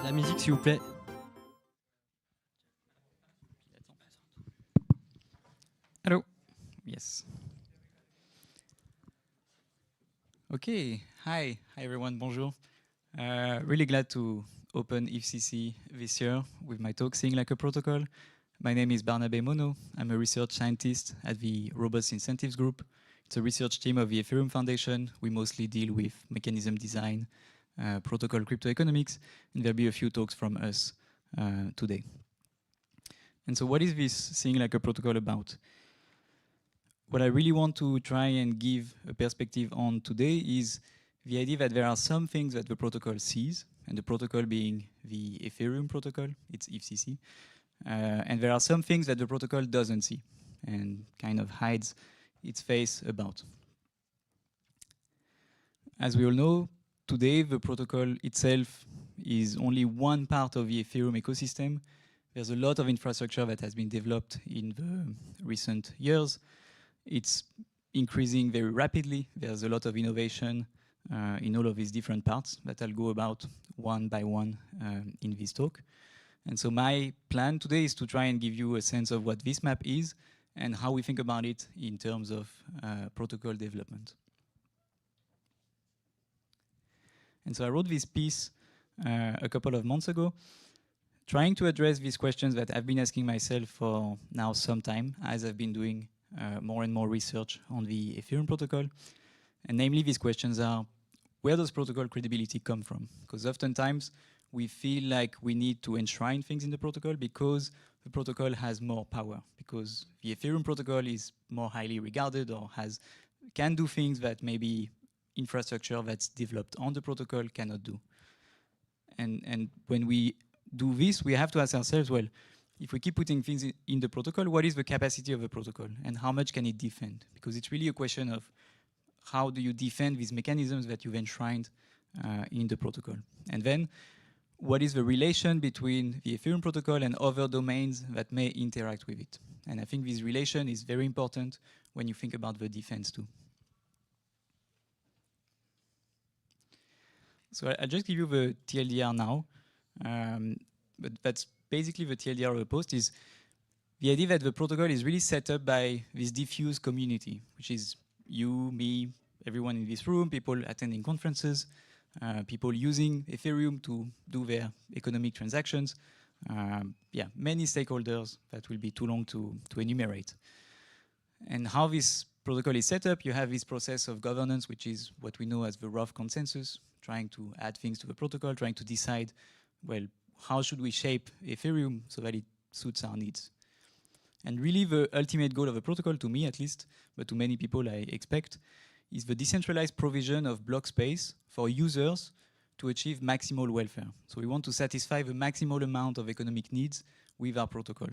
La musique, s'il vous plaît. Hello. Yes. Okay. Hi everyone. Bonjour. Really glad to open EFCC this year with my talk, Seeing Like a Protocol. My name is Barnabé Monnot. I'm a research scientist at the Robust Incentives Group. It's a research team of the Ethereum Foundation. We mostly deal with mechanism design, protocol crypto economics, and there'll be a few talks from us today. And so what is this Seeing Like a Protocol about? What I really want to try and give a perspective on today is the idea that there are some things that the protocol sees, and the protocol being the Ethereum protocol, it's EFCC, and there are some things that the protocol doesn't see and kind of hides its face about. As we all know, today the protocol itself is only one part of the Ethereum ecosystem. There's a lot of infrastructure that has been developed in the recent years. It's increasing very rapidly. There's a lot of innovation in all of these different parts that I'll go about one by one in this talk. And so my plan today is to try and give you a sense of what this map is and how we think about it in terms of protocol development. And so I wrote this piece a couple of months ago, trying to address these questions that I've been asking myself for now some time, as I've been doing more and more research on the Ethereum protocol. And namely, these questions are, where does protocol credibility come from? Because oftentimes we feel like we need to enshrine things in the protocol because the protocol has more power, because the Ethereum protocol is more highly regarded or can do things that maybe infrastructure that's developed on the protocol cannot do. And when we do this, we have to ask ourselves, well, if we keep putting things in the protocol, what is the capacity of the protocol and how much can it defend? Because it's really a question of how do you defend these mechanisms that you've enshrined in the protocol? And then what is the relation between the Ethereum protocol and other domains that may interact with it? And I think this relation is very important when you think about the defense too. So I'll just give you the TLDR now, but that's basically the TLDR of the post is the idea that the protocol is really set up by this diffuse community, which is you, me, everyone in this room, people attending conferences, people using Ethereum to do their economic transactions. Yeah, many stakeholders that will be too long to enumerate. And how this protocol is set up, you have this process of governance, which is what we know as the rough consensus, trying to add things to the protocol, trying to decide, well, how should we shape Ethereum so that it suits our needs? And really the ultimate goal of the protocol, to me at least, but to many people I expect, is the decentralized provision of block space for users to achieve maximal welfare. So we want to satisfy the maximal amount of economic needs with our protocol.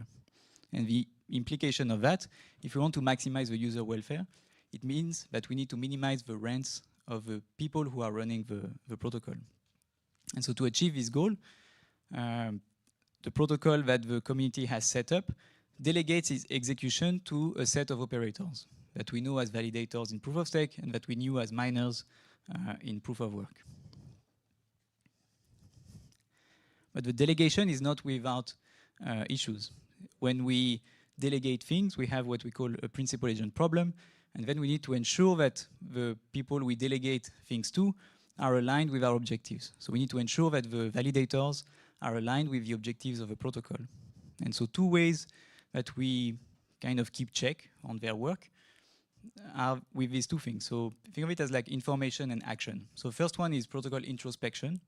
And the implication of that, if we want to maximize the user welfare, it means that we need to minimize the rents of the people who are running the protocol. And so to achieve this goal, the protocol that the community has set up delegates its execution to a set of operators that we know as validators in proof of stake and that we knew as miners in proof of work. But the delegation is not without issues. When we delegate things, we have what we call a principal agent problem, and then we need to ensure that the people we delegate things to are aligned with our objectives. So we need to ensure that the validators are aligned with the objectives of the protocol. And so two ways that we kind of keep check on their work are with these two things. So think of it as like information and action. So first one is protocol introspection.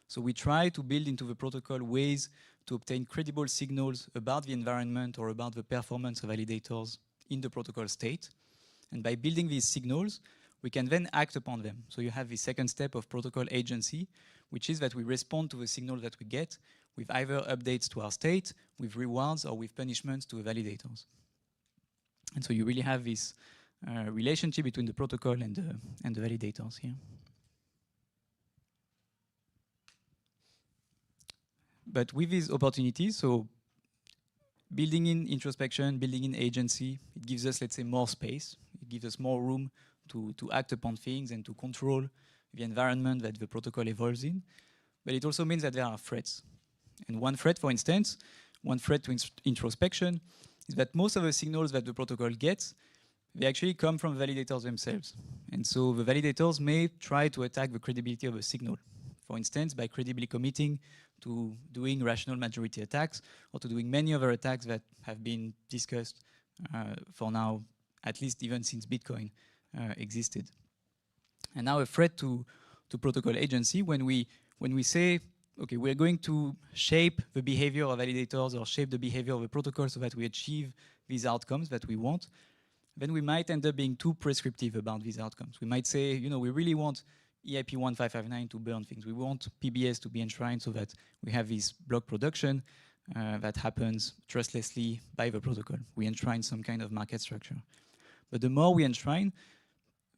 So we try to build into the protocol ways to obtain credible signals about the environment or about the performance of validators in the protocol state. And by building these signals, we can then act upon them. So you have the second step of protocol agency, which is that we respond to the signal that we get with either updates to our state, with rewards, or with punishments to the validators. And so you really have this relationship between the protocol and the validators here. But with these opportunities, so building in introspection, building in agency, it gives us, let's say, more space. It gives us more room to act upon things and to control the environment that the protocol evolves in. But it also means that there are threats. And one threat, for instance, one threat to introspection is that most of the signals that the protocol gets, they actually come from validators themselves. And so the validators may try to attack the credibility of a signal. For instance, by credibly committing to doing rational majority attacks or to doing many other attacks that have been discussed for now, at least even since Bitcoin existed. And now a threat to protocol agency, when we say, okay, we're going to shape the behavior of validators or shape the behavior of a protocol so that we achieve these outcomes that we want, then we might end up being too prescriptive about these outcomes. We might say, you know, we really want EIP 1559 to burn things. We want PBS to be enshrined so that we have this block production that happens trustlessly by the protocol. We enshrine some kind of market structure. But the more we enshrine,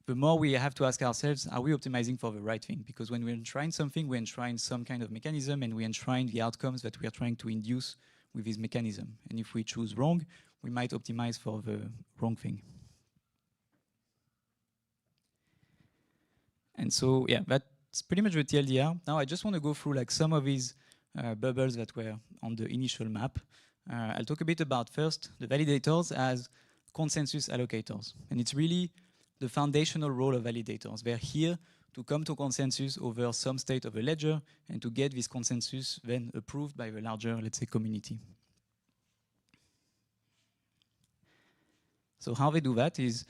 the more we have to ask ourselves, are we optimizing for the right thing? Because when we enshrine something, we enshrine some kind of mechanism and we enshrine the outcomes that we are trying to induce with this mechanism. And if we choose wrong, we might optimize for the wrong thing. And so, yeah, that's pretty much the TLDR. Now I just want to go through like some of these bubbles that were on the initial map. I'll talk a bit about first the validators as consensus allocators. And it's really the foundational role of validators. They're here to come to consensus over some state of a ledger and to get this consensus then approved by the larger, let's say, community. So how they do that is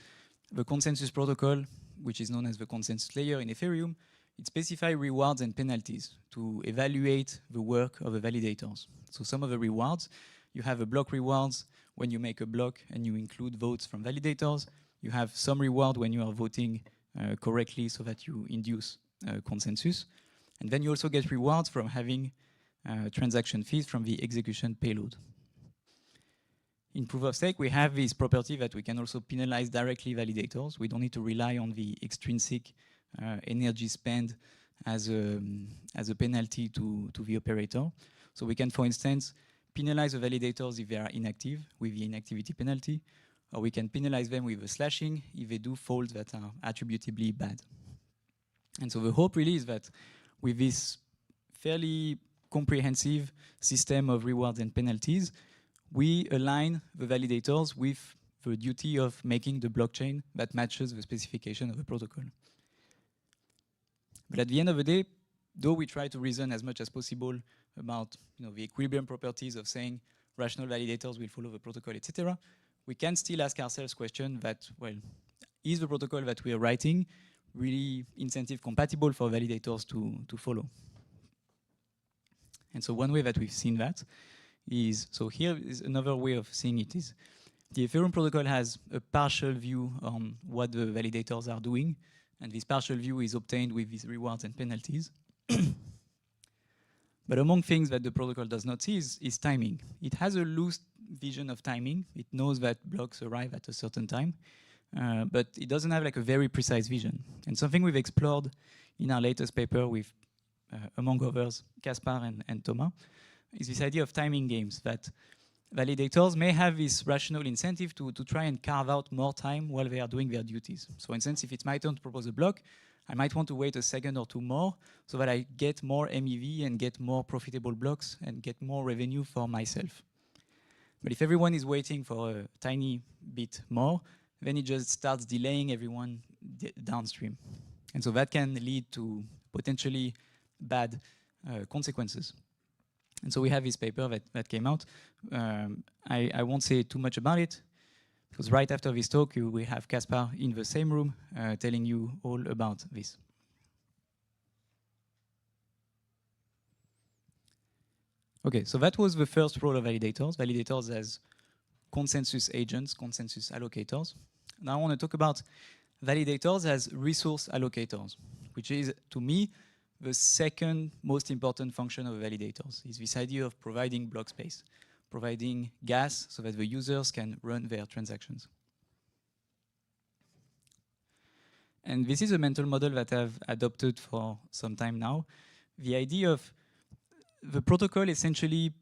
the consensus protocol, which is known as the consensus layer in Ethereum, it specifies rewards and penalties to evaluate the work of the validators. So some of the rewards, you have a block rewards when you make a block and you include votes from validators. You have some reward when you are voting correctly so that you induce consensus. And then you also get rewards from having transaction fees from the execution payload. In proof of stake, we have this property that we can also penalize directly validators. We don't need to rely on the extrinsic energy spent as a penalty to the operator. So we can, for instance, penalize the validators if they are inactive with the inactivity penalty, or we can penalize them with a slashing if they do faults that are attributably bad. And so the hope really is that with this fairly comprehensive system of rewards and penalties, we align the validators with the duty of making the blockchain that matches the specification of the protocol. But at the end of the day, though we try to reason as much as possible about the equilibrium properties of saying rational validators will follow the protocol, etc., we can still ask ourselves question that, well, is the protocol that we are writing really incentive compatible for validators to follow? And so one way that we've seen that is, so here is another way of seeing it is, the Ethereum protocol has a partial view on what the validators are doing, and this partial view is obtained with these rewards and penalties. But among things that the protocol does not see is timing. It has a loose vision of timing. It knows that blocks arrive at a certain time, but it doesn't have like a very precise vision. And something we've explored in our latest paper with, among others, Caspar and Thomas, is this idea of timing games, that validators may have this rational incentive to try and carve out more time while they are doing their duties. So for instance, if it's my turn to propose a block, I might want to wait a second or two more so that I get more MEV and get more profitable blocks and get more revenue for myself. But if everyone is waiting for a tiny bit more, then it just starts delaying everyone downstream. And so that can lead to potentially bad consequences. And so we have this paper that came out. I won't say too much about it, because right after this talk, we have Caspar in the same room telling you all about this. Okay, so that was the first role of validators. Validators as consensus agents, consensus allocators. Now I want to talk about validators as resource allocators, which is, to me, the second most important function of validators, is this idea of providing block space, providing gas so that the users can run their transactions. And this is a mental model that I've adopted for some time now. The idea of the protocol essentially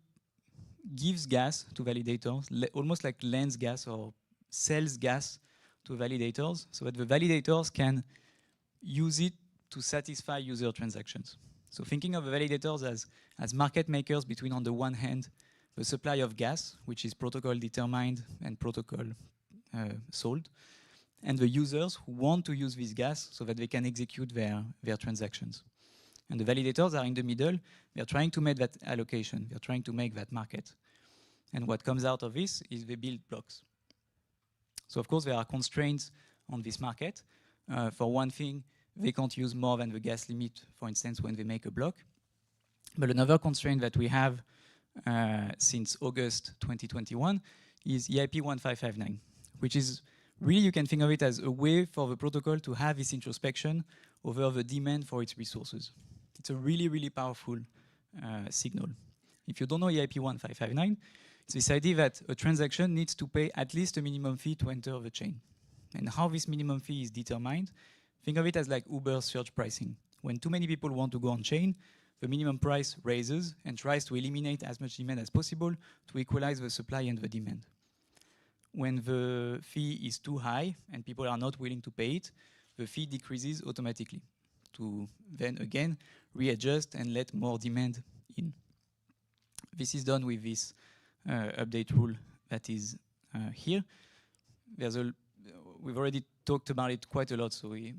gives gas to validators, almost like lends gas or sells gas to validators, so that the validators can use it to satisfy user transactions. So thinking of the validators as market makers between, on the one hand, the supply of gas, which is protocol determined and protocol sold, and the users who want to use this gas so that they can execute their transactions. And the validators are in the middle. They're trying to make that allocation. They're trying to make that market. And what comes out of this is they build blocks. So of course, there are constraints on this market. For one thing, they can't use more than the gas limit, for instance, when they make a block. But another constraint that we have since August 2021 is EIP 1559, which is really, you can think of it as a way for the protocol to have this introspection over the demand for its resources. It's a really, really powerful signal. If you don't know EIP 1559, it's this idea that a transaction needs to pay at least a minimum fee to enter the chain. And how this minimum fee is determined, think of it as like Uber surge pricing. When too many people want to go on chain, the minimum price raises and tries to eliminate as much demand as possible to equalize the supply and the demand. When the fee is too high and people are not willing to pay it, the fee decreases automatically to then again readjust and let more demand in. This is done with this update rule that is here. We've already talked about it quite a lot, so we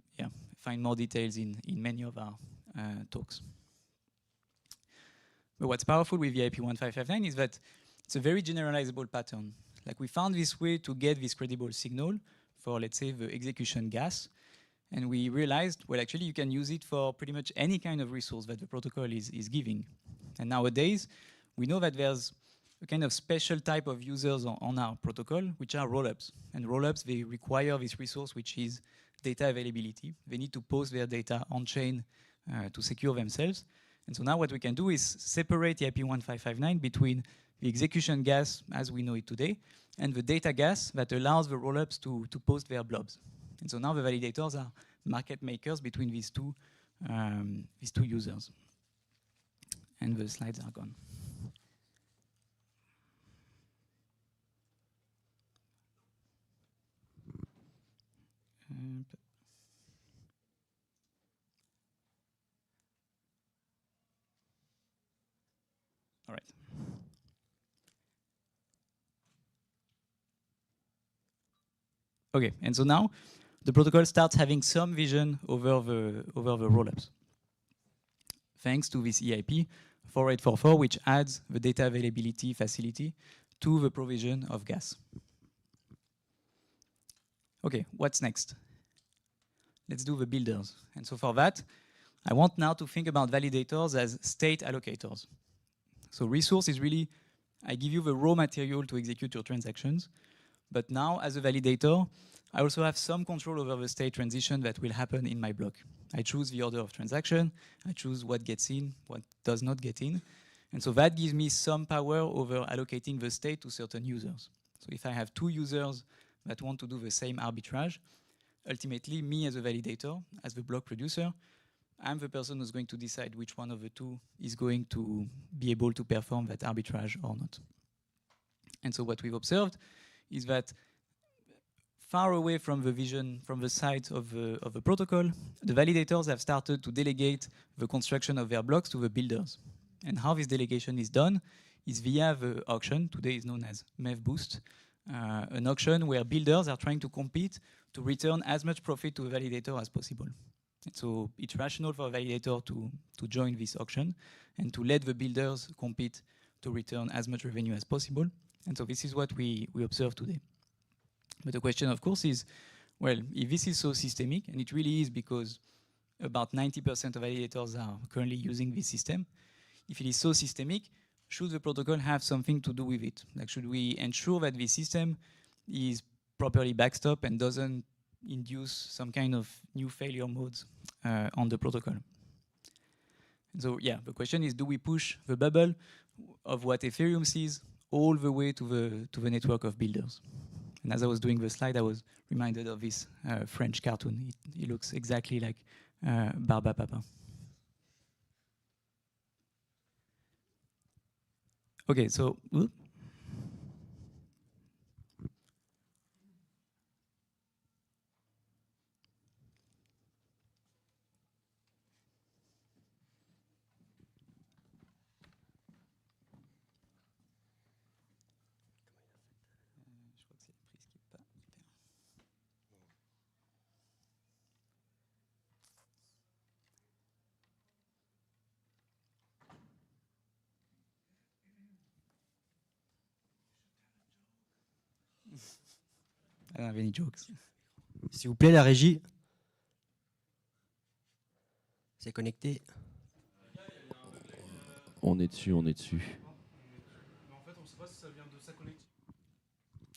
find more details in many of our talks. But what's powerful with the EIP 1559 is that it's a very generalizable pattern. Like, we found this way to get this credible signal for, let's say, the execution gas. And we realized, well, actually, you can use it for pretty much any kind of resource that the protocol is giving. And nowadays, we know that there's a kind of special type of users on our protocol, which are rollups. And rollups, they require this resource, which is data availability. They need to post their data on-chain to secure themselves. And so now what we can do is separate the EIP 1559 between the execution gas as we know it today and the data gas that allows the rollups to post their blobs. And so now the validators are market makers between these two users. And the slides are gone. All right. Okay, and so now the protocol starts having some vision over the rollups, thanks to this EIP 4844, which adds the data availability facility to the provision of gas. Okay, what's next? Let's do the builders. And so for that, I want now to think about validators as state allocators. So resource is really, I give you the raw material to execute your transactions. But now, as a validator, I also have some control over the state transition that will happen in my block. I choose the order of transaction. I choose what gets in, what does not get in. And so that gives me some power over allocating the state to certain users. So if I have two users that want to do the same arbitrage, ultimately, me as a validator, as the block producer, I'm the person who's going to decide which one of the two is going to be able to perform that arbitrage or not. And so what we've observed is that far away from the vision, from the side of the protocol, the validators have started to delegate the construction of their blocks to the builders. And how this delegation is done is via the auction, today is known as MEV Boost, an auction where builders are trying to compete to return as much profit to the validator as possible. And so it's rational for a validator to join this auction and to let the builders compete to return as much revenue as possible. And so this is what we observe today. But the question, of course, is, well, if this is so systemic, and it really is because about 90% of validators are currently using this system, if it is so systemic, should the protocol have something to do with it? Like, should we ensure that the system is properly backstopped and doesn't induce some kind of new failure modes on the protocol? And so, yeah, the question is, do we push the bubble of what Ethereum sees all the way to the network of builders? And as I was doing the slide, I was reminded of this French cartoon. It looks exactly like Barba Papa. Okay, so I don't have any jokes. S'il vous plaît, la régie. C'est connecté. On est dessus, on est dessus.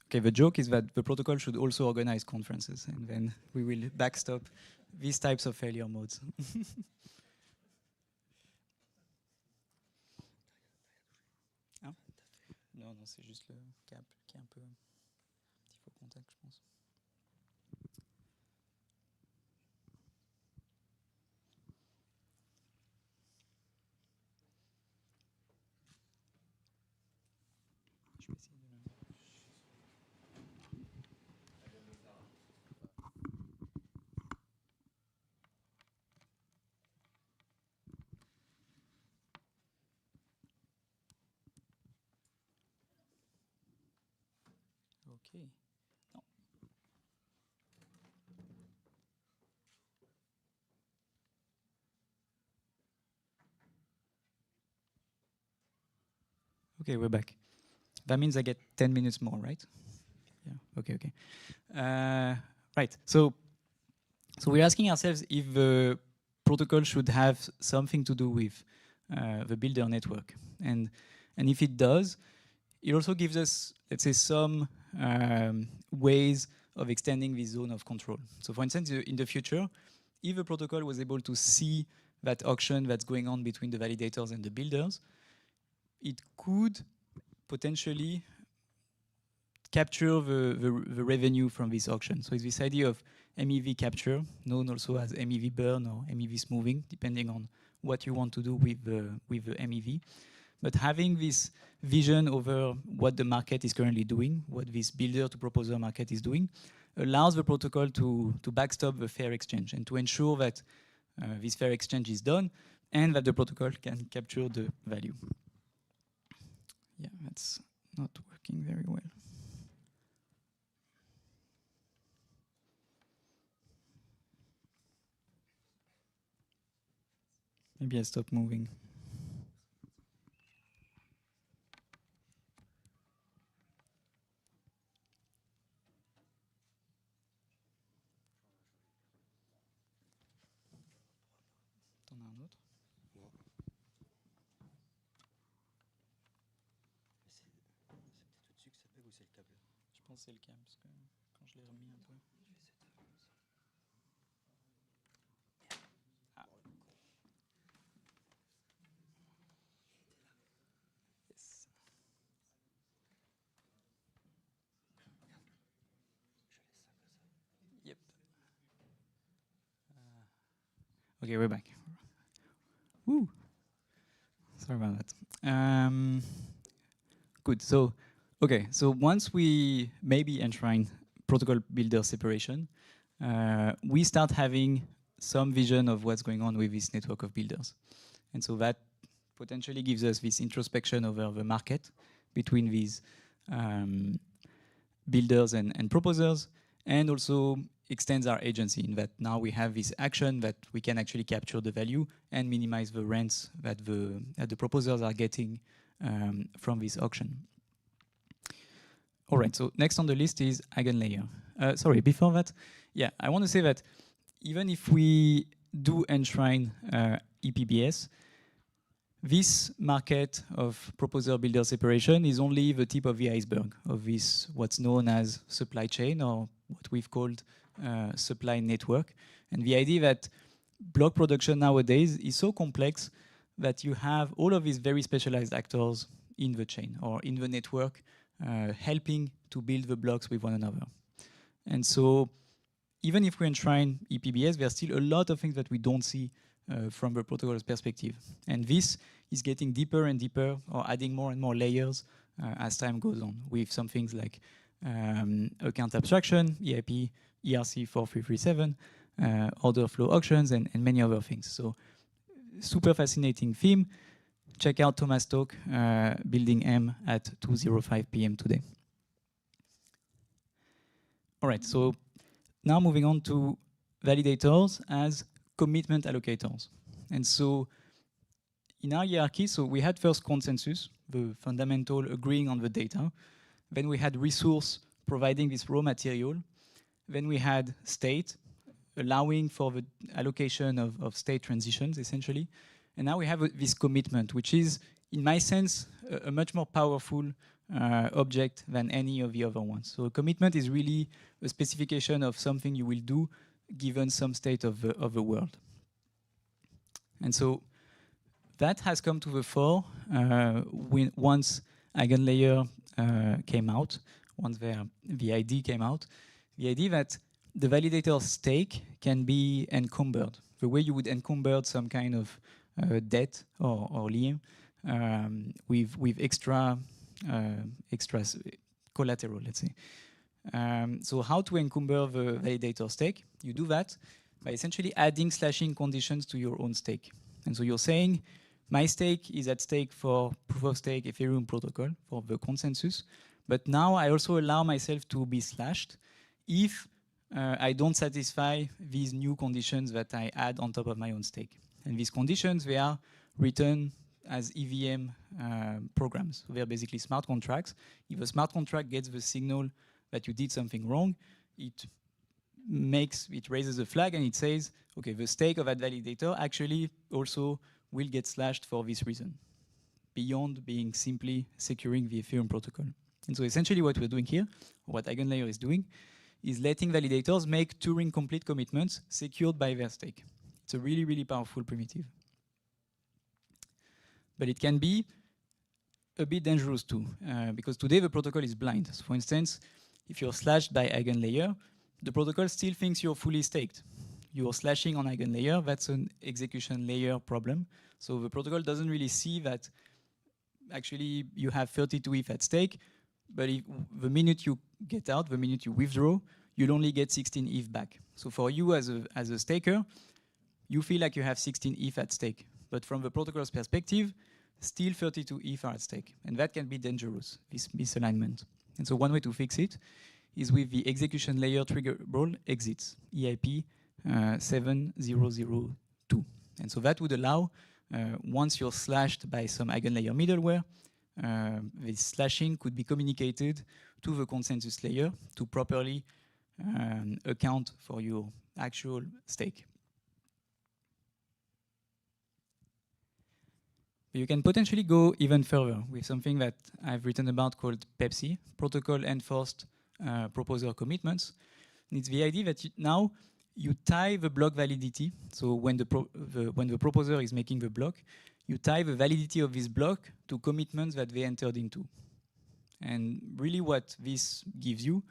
Okay, the joke is that the protocol should also organize conferences, and then we will backstop these types of failure modes. Ah. Non, non, c'est juste le câble qui est un peu petit faux contact, je pense. Je vais essayer de le... Okay. No. Okay, we're back. That means I get 10 minutes more, right? Yeah. Okay. Okay. Right. So we're asking ourselves if the protocol should have something to do with the builder network, and if it does, it also gives us, let's say, some ways of extending this zone of control. So for instance, in the future, if the protocol was able to see that auction that's going on between the validators and the builders, it could potentially capture the revenue from this auction. So it's this idea of MEV capture, known also as MEV burn or MEV smoothing, depending on what you want to do with the MEV. But having this vision over what the market is currently doing, what this builder to proposer market is doing, allows the protocol to backstop the fair exchange and to ensure that this fair exchange is done and that the protocol can capture the value. Yeah, that's not working very well. Maybe I stop moving. T'en as un autre? Non. C'est peut-être au-dessus que ça bug ou c'est le câble? Je pense que c'est le câble, parce que quand je l'ai remis un peu... Ah. Yes. Yep. Okay, we're back. Woo. Sorry about that. Good. So, okay. So once we maybe enshrine protocol builder separation, we start having some vision of what's going on with this network of builders, and so that potentially gives us this introspection over the market between these builders and proposers, and also extends our agency in that now we have this action that we can actually capture the value and minimize the rents that the proposers are getting from this auction. All right, so next on the list is EigenLayer. Sorry, before that, yeah, I want to say that even if we do enshrine EPBS, this market of proposer-builder separation is only the tip of the iceberg of this, what's known as supply chain, or what we've called supply network. And the idea that block production nowadays is so complex that you have all of these very specialized actors in the chain or in the network helping to build the blocks with one another. And so even if we enshrine EPBS, there's still a lot of things that we don't see from the protocol's perspective. And this is getting deeper and deeper, or adding more and more layers as time goes on, with some things like account abstraction, EIP, ERC 4337, order flow auctions, and many other things. So super fascinating theme. Check out Thomas' talk, Building M, at 2:05 p.m. today. All right, so now moving on to validators as commitment allocators. And so in our hierarchy, so we had first consensus, the fundamental agreeing on the data. Then we had resource providing this raw material. Then we had state, allowing for the allocation of state transitions, essentially. And now we have this commitment, which is, in my sense, a much more powerful object than any of the other ones. So a commitment is really a specification of something you will do given some state of the world. And so that has come to the fore once EigenLayer came out, once the ID came out. The idea that the validator stake can be encumbered, the way you would encumber some kind of debt or lien with extra collateral, let's say. So how to encumber the validator stake? You do that by essentially adding slashing conditions to your own stake. And so you're saying, my stake is at stake for proof of stake Ethereum protocol, for the consensus, but now I also allow myself to be slashed if I don't satisfy these new conditions that I add on top of my own stake. And these conditions, they are written as EVM programs. So they're basically smart contracts. If a smart contract gets the signal that you did something wrong, it raises a flag and it says, okay, the stake of that validator actually also will get slashed for this reason, beyond being simply securing the Ethereum protocol. And so essentially what we're doing here, what EigenLayer is doing, is letting validators make Turing-complete commitments secured by their stake. It's a really, really powerful primitive. But it can be a bit dangerous too, because today the protocol is blind. So for instance, if you're slashed by EigenLayer, the protocol still thinks you're fully staked. You're slashing on EigenLayer, that's an execution layer problem. So the protocol doesn't really see that actually you have 32 ETH at stake, but if the minute you get out, the minute you withdraw, you'll only get 16 ETH back. So for you as a staker, you feel like you have 16 ETH at stake. But from the protocol's perspective, still 32 ETH are at stake. And that can be dangerous, this misalignment. And so one way to fix it is with the execution layer triggerable exits, EIP 7002. And so that would allow, once you're slashed by some EigenLayer middleware, this slashing could be communicated to the consensus layer to properly account for your actual stake. You can potentially go even further with something that I've written about called PEPC, Protocol Enforced Proposer Commitments. And it's the idea that now you tie the block validity. So when the proposer is making the block, you tie the validity of this block to commitments that they entered into. And really what this gives you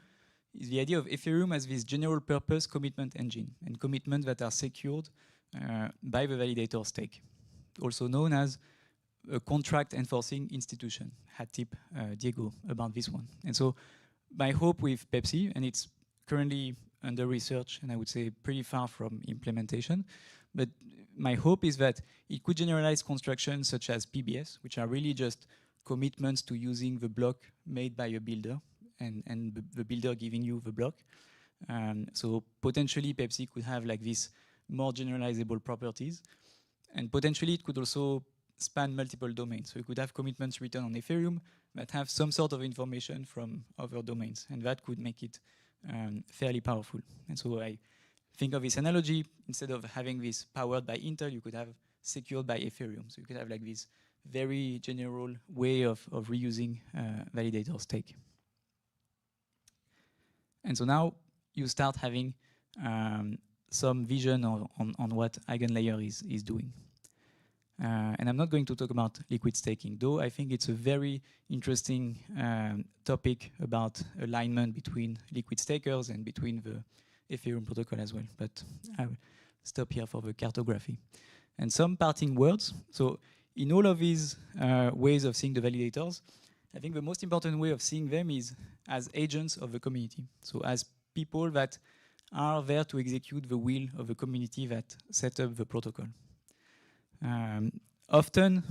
is the idea of Ethereum as this general purpose commitment engine and commitments that are secured by the validator stake, also known as a contract enforcing institution. Had tip Diego about this one. And so my hope with PEPC, and it's currently under research and I would say pretty far from implementation, but my hope is that it could generalize constructions such as PBS, which are really just commitments to using the block made by a builder and the builder giving you the block. So potentially PEPC could have like this more generalizable properties, and potentially it could also span multiple domains. So you could have commitments written on Ethereum that have some sort of information from other domains, and that could make it fairly powerful. And so I think of this analogy, instead of having this powered by Intel, you could have secured by Ethereum. So you could have like this very general way of reusing validator stake. And so now you start having some vision on what EigenLayer is doing. And I'm not going to talk about liquid staking, though I think it's a very interesting topic about alignment between liquid stakers and between the Ethereum protocol as well. But I will stop here for the cartography. And some parting words. So in all of these ways of seeing the validators, I think the most important way of seeing them is as agents of the community. So as people that are there to execute the will of the community that set up the protocol. Often,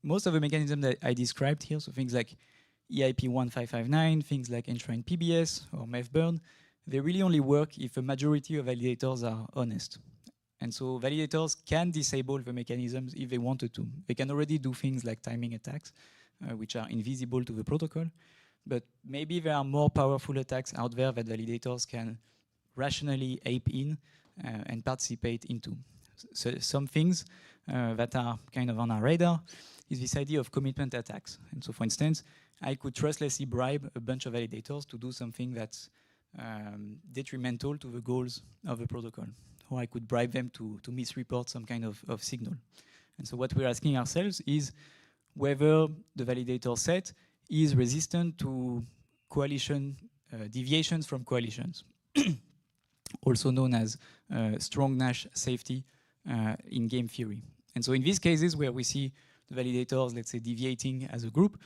most of the mechanisms that I described here, so things like EIP 1559, things like Enshrined PBS or MEFBurn, they really only work if a majority of validators are honest. And so validators can disable the mechanisms if they wanted to. They can already do things like timing attacks, which are invisible to the protocol. but maybe there are more powerful attacks out there that validators can rationally ape in and participate into. So some things that are kind of on our radar is this idea of commitment attacks. And so, for instance, I could trustlessly bribe a bunch of validators to do something that's detrimental to the goals of the protocol. Or I could bribe them to misreport some kind of signal. And so what we're asking ourselves is whether the validator set is resistant to coalition deviations from coalitions, also known as strong Nash safety in game theory. And so in these cases where we see the validators, let's say, deviating as a group,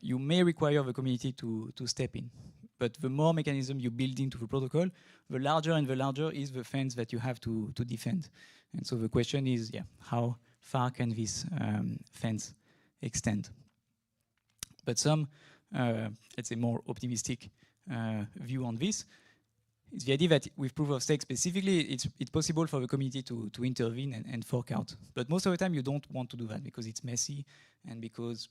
you may require the community to step in. But the more mechanism you build into the protocol, the larger and the larger is the fence that you have to defend. And so the question is, yeah, how far can this fence extend? But some, let's say, more optimistic view on this is the idea that with proof of stake specifically, it's possible for the community to intervene and fork out. But most of the time, you don't want to do that because it's messy and because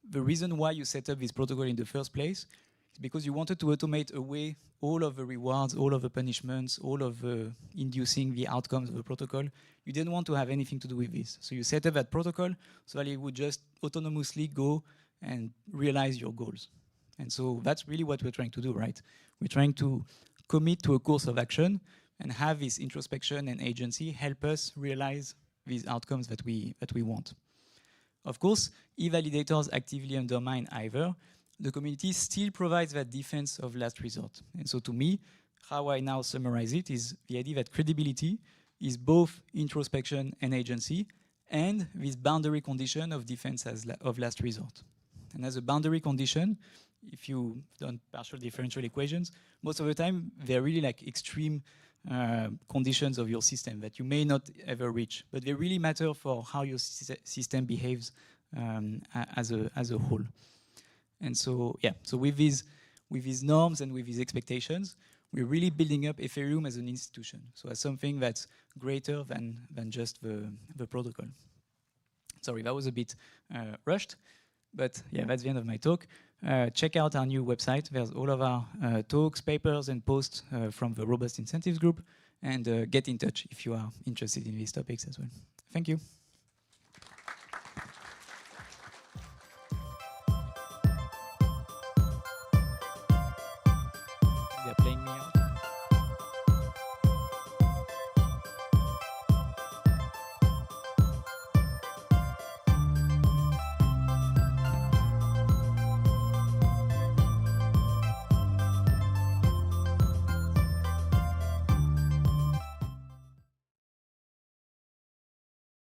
the reason why you set up this protocol in the first place is because you wanted to automate away all of the rewards, all of the punishments, all of the inducing the outcomes of the protocol. You didn't want to have anything to do with this. So you set up that protocol so that it would just autonomously go and realize your goals. And so that's really what we're trying to do, right? We're trying to commit to a course of action and have this introspection and agency help us realize these outcomes that we want. Of course, if validators actively undermine either, the community still provides that defense of last resort. And so to me, how I now summarize it is the idea that credibility is both introspection and agency, and this boundary condition of defense of last resort. And as a boundary condition, if you've done partial differential equations, most of the time they're really like extreme conditions of your system that you may not ever reach, but they really matter for how your system behaves as a whole. And so, yeah, so with these norms and with these expectations, we're really building up Ethereum as an institution, so as something that's greater than just the protocol. Sorry, that was a bit rushed, but yeah, that's the end of my talk. Check out our new website. There's all of our talks, papers, and posts from the Robust Incentives Group, and get in touch if you are interested in these topics as well. Thank you.